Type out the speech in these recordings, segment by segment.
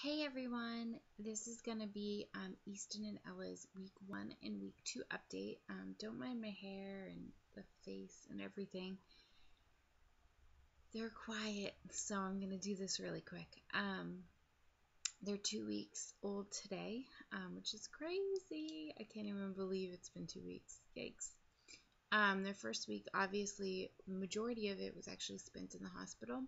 Hey everyone, this is going to be Easton and Ella's week 1 and week 2 update. Don't mind my hair and the face and everything. They're quiet, so I'm going to do this really quick. They're 2 weeks old today, which is crazy. I can't even believe it's been 2 weeks. Yikes. Their first week, obviously, majority of it was actually spent in the hospital.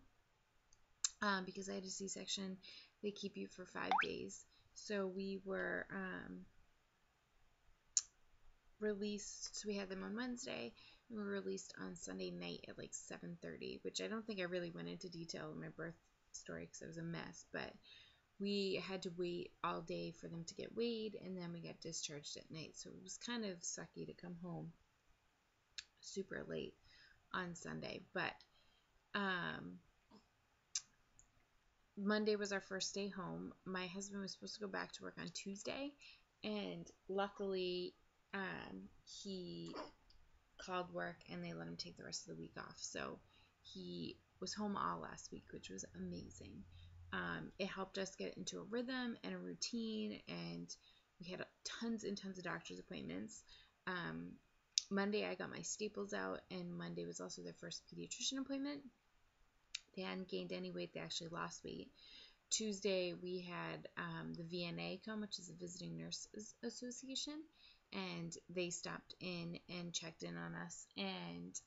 Because I had a C-section, they keep you for 5 days. So we were released, so we had them on Wednesday, and we were released on Sunday night at like 7:30, which I don't think I really went into detail in my birth story because it was a mess, but we had to wait all day for them to get weighed, and then we got discharged at night, so it was kind of sucky to come home super late on Sunday, but Monday was our first day home. My husband was supposed to go back to work on Tuesday, and luckily he called work and they let him take the rest of the week off. So he was home all last week, which was amazing. It helped us get into a rhythm and a routine, and we had tons and tons of doctor's appointments. Monday I got my staples out, and Monday was also their first pediatrician appointment. They hadn't gained any weight, they actually lost weight. Tuesday we had the VNA come, which is the Visiting Nurses Association, and they stopped in and checked in on us, and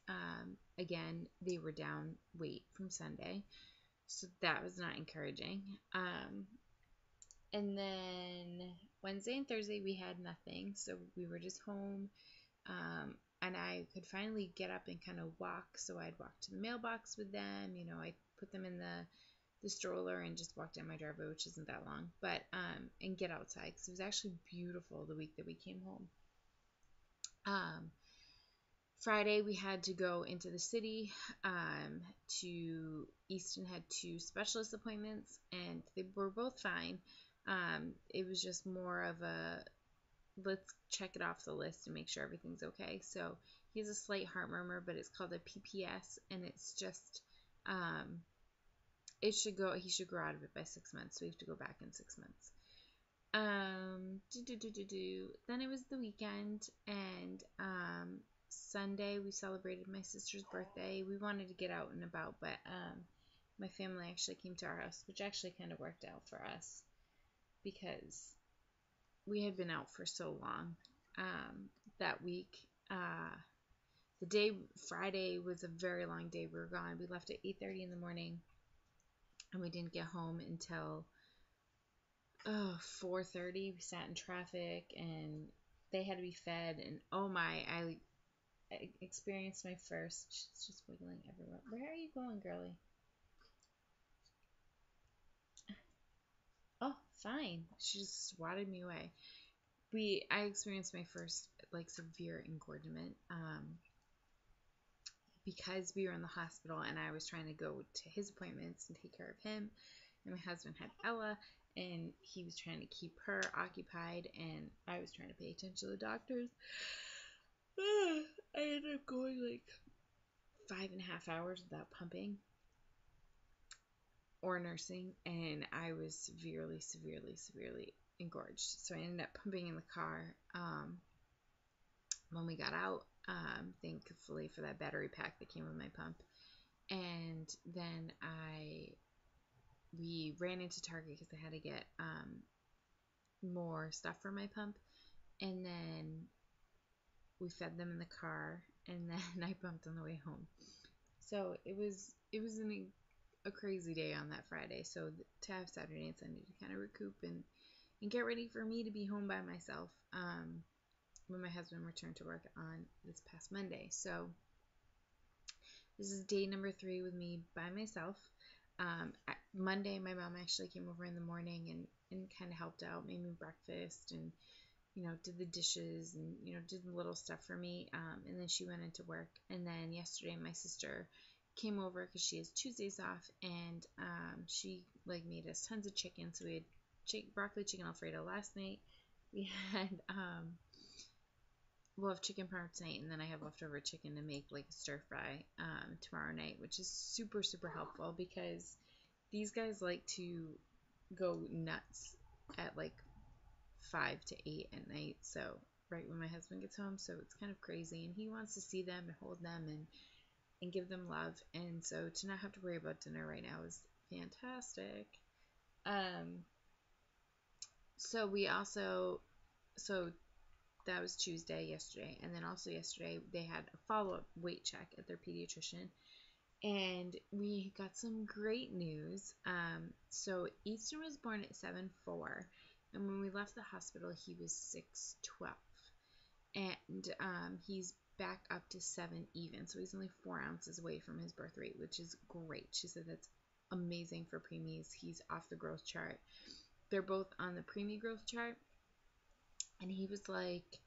again they were down weight from Sunday, so that was not encouraging. And then Wednesday and Thursday we had nothing, so we were just home, and I could finally get up and kind of walk, so I'd walk to the mailbox with them. I put them in the stroller and just walk down my driveway, which isn't that long, but and get outside because it was actually beautiful the week that we came home. Friday we had to go into the city. To Easton had 2 specialist appointments, and they were both fine. It was just more of a let's check it off the list and make sure everything's okay. So he has a slight heart murmur, but it's called a PPS, and it's just he should grow out of it by 6 months, so we have to go back in 6 months. Then it was the weekend, and Sunday we celebrated my sister's birthday. We wanted to get out and about, but my family actually came to our house, which actually kind of worked out for us because we had been out for so long that week. The day Friday was a very long day. We were gone. We left at 8:30 in the morning, and we didn't get home until 4:30. We sat in traffic, and they had to be fed. And oh my, I experienced my first. She's just wiggling everywhere. Where are you going, girly? Oh, fine. She just swatted me away. I experienced my first like severe engorgement. Because we were in the hospital and I was trying to go to his appointments and take care of him, and my husband had Ella, and he was trying to keep her occupied, and I was trying to pay attention to the doctors. I ended up going like 5.5 hours without pumping or nursing, and I was severely, severely, severely engorged. So I ended up pumping in the car when we got out, thankfully for that battery pack that came with my pump. And then we ran into Target because I had to get more stuff for my pump, and then we fed them in the car, and then I pumped on the way home. So it was a crazy day on that Friday. So to have Saturday and Sunday to kind of recoup and get ready for me to be home by myself when my husband returned to work on this past Monday. So this is day number 3 with me by myself. Monday, my mom actually came over in the morning and kind of helped out, made me breakfast, and did the dishes, and did the little stuff for me. And then she went into work. And then yesterday, my sister came over because she has Tuesdays off, and she made us tons of chicken. So we had broccoli chicken alfredo last night. We had we'll have chicken parm tonight, and then I have leftover chicken to make like a stir fry tomorrow night, which is super, super helpful because these guys like to go nuts at like 5 to 8 at night. So right when my husband gets home, so it's kind of crazy, and he wants to see them and hold them and give them love. And so to not have to worry about dinner right now is fantastic. Um, so we also, so that was Tuesday yesterday, and then also yesterday they had a follow-up weight check at their pediatrician, and we got some great news. So Easton was born at 7'4", and when we left the hospital he was 6'12", and he's back up to 7 even, so he's only 4 ounces away from his birth weight, which is great. She said that's amazing for preemies. He's off the growth chart. They're both on the preemie growth chart, and he was like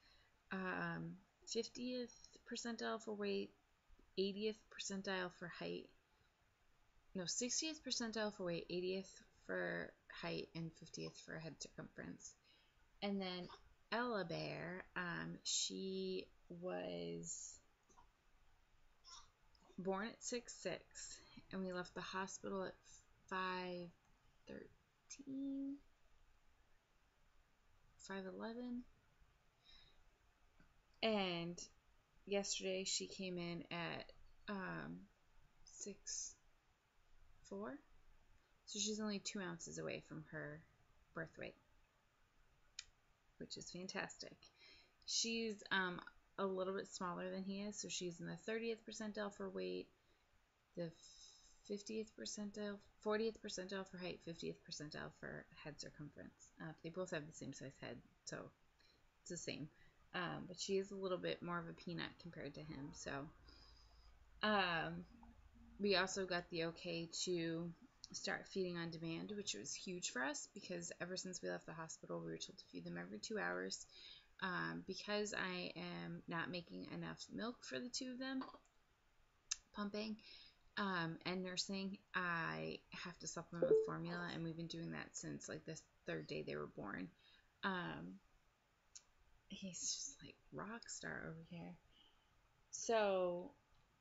50th percentile for weight, 80th percentile for height, no, 60th percentile for weight, 80th for height, and 50th for head circumference. And then Ella Bear, she was born at 6'6", and we left the hospital at 5'13", 5'11", and yesterday she came in at 6'4", so she's only 2 ounces away from her birth weight, which is fantastic. She's a little bit smaller than he is, so she's in the 30th percentile for weight, the 50th percentile, 40th percentile for height, 50th percentile for head circumference. They both have the same size head, so it's the same. But she is a little bit more of a peanut compared to him. So we also got the okay to start feeding on demand, which was huge for us because ever since we left the hospital, we were told to feed them every 2 hours. Because I am not making enough milk for the two of them, pumping and nursing, I have to supplement with formula, and we've been doing that since like the 3rd day they were born. He's just like rock star over here. So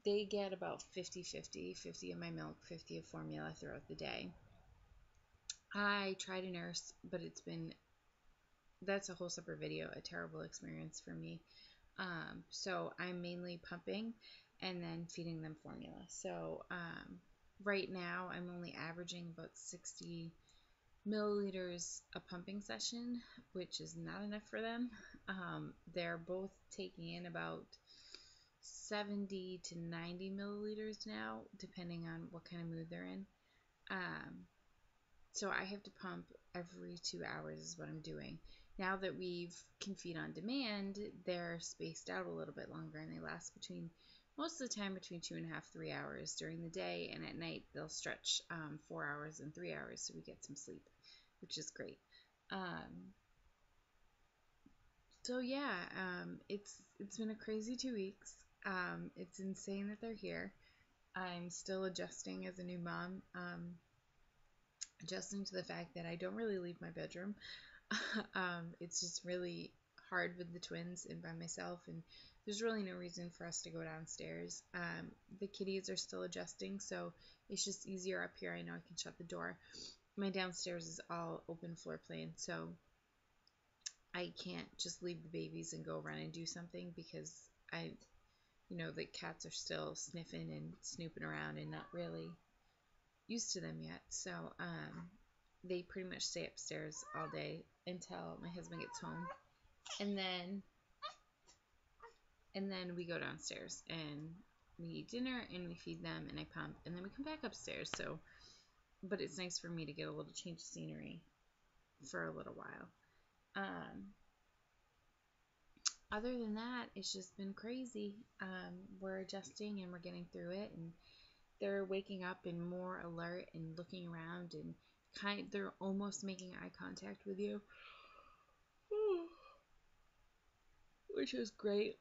they get about 50-50, 50 of my milk, 50 of formula throughout the day. I try to nurse, but that's a whole separate video, a terrible experience for me. So I'm mainly pumping and then feeding them formula. So right now I'm only averaging about 60 milliliters a pumping session, which is not enough for them. They're both taking in about 70 to 90 milliliters now, depending on what kind of mood they're in. So I have to pump every 2 hours is what I'm doing. Now that we can feed on demand, they're spaced out a little bit longer, and they last most of the time between 2.5, 3 hours during the day, and at night they'll stretch 4 hours and 3 hours, so we get some sleep, which is great. So yeah, it's been a crazy 2 weeks. It's insane that they're here. I'm still adjusting as a new mom. Adjusting to the fact that I don't really leave my bedroom. It's just really hard with the twins and by myself, and there's really no reason for us to go downstairs. The kitties are still adjusting, so it's just easier up here. I know I can shut the door. My downstairs is all open floor plan, so I can't just leave the babies and go run and do something because the cats are still sniffing and snooping around and not really used to them yet. So they pretty much stay upstairs all day until my husband gets home, and then we go downstairs and we eat dinner and we feed them and I pump, and then we come back upstairs. So but it's nice for me to get a little change of scenery for a little while. Other than that, it's just been crazy. We're adjusting and we're getting through it, and they're waking up and more alert and looking around, and they're almost making eye contact with you, which is great.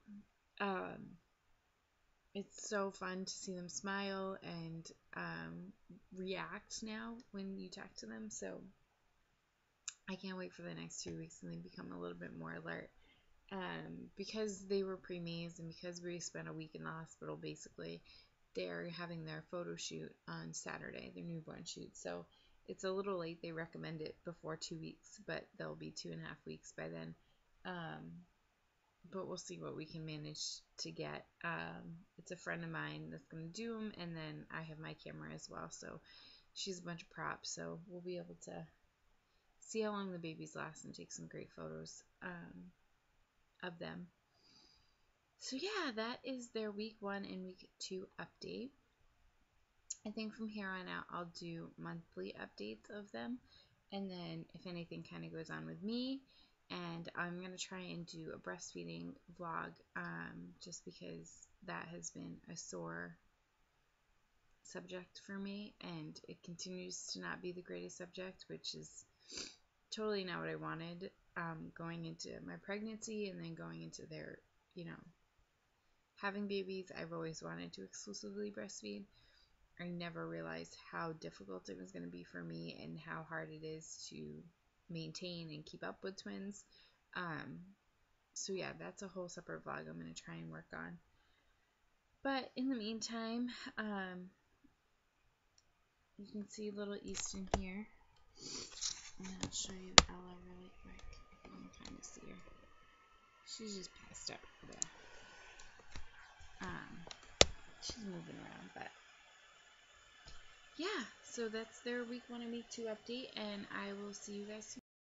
It's so fun to see them smile and react now when you talk to them. So I can't wait for the next 2 weeks and they become a little bit more alert. Because they were preemies and because we spent a week in the hospital, basically, they're having their photo shoot on Saturday, their newborn shoot. So it's a little late. They recommend it before 2 weeks, but they'll be 2.5 weeks by then. But we'll see what we can manage to get. It's a friend of mine that's going to do them, and then I have my camera as well, so she's a bunch of props, so we'll be able to see how long the babies last and take some great photos of them. So yeah, that is their week 1 and week 2 update. I think from here on out I'll do monthly updates of them, and then if anything kind of goes on with me, and I'm going to try and do a breastfeeding vlog, just because that has been a sore subject for me, and it continues to not be the greatest subject, which is totally not what I wanted, going into my pregnancy and then going into their, having babies. I've always wanted to exclusively breastfeed. I never realized how difficult it was going to be for me and how hard it is to maintain and keep up with twins. So yeah, that's a whole separate vlog I'm going to try and work on. But in the meantime, you can see little Easton here. And I'll show you Ella really quick if you can kind of see her. She's just passed out over there. She's moving around, but yeah, so that's their week 1 and week 2 update, and I will see you guys soon.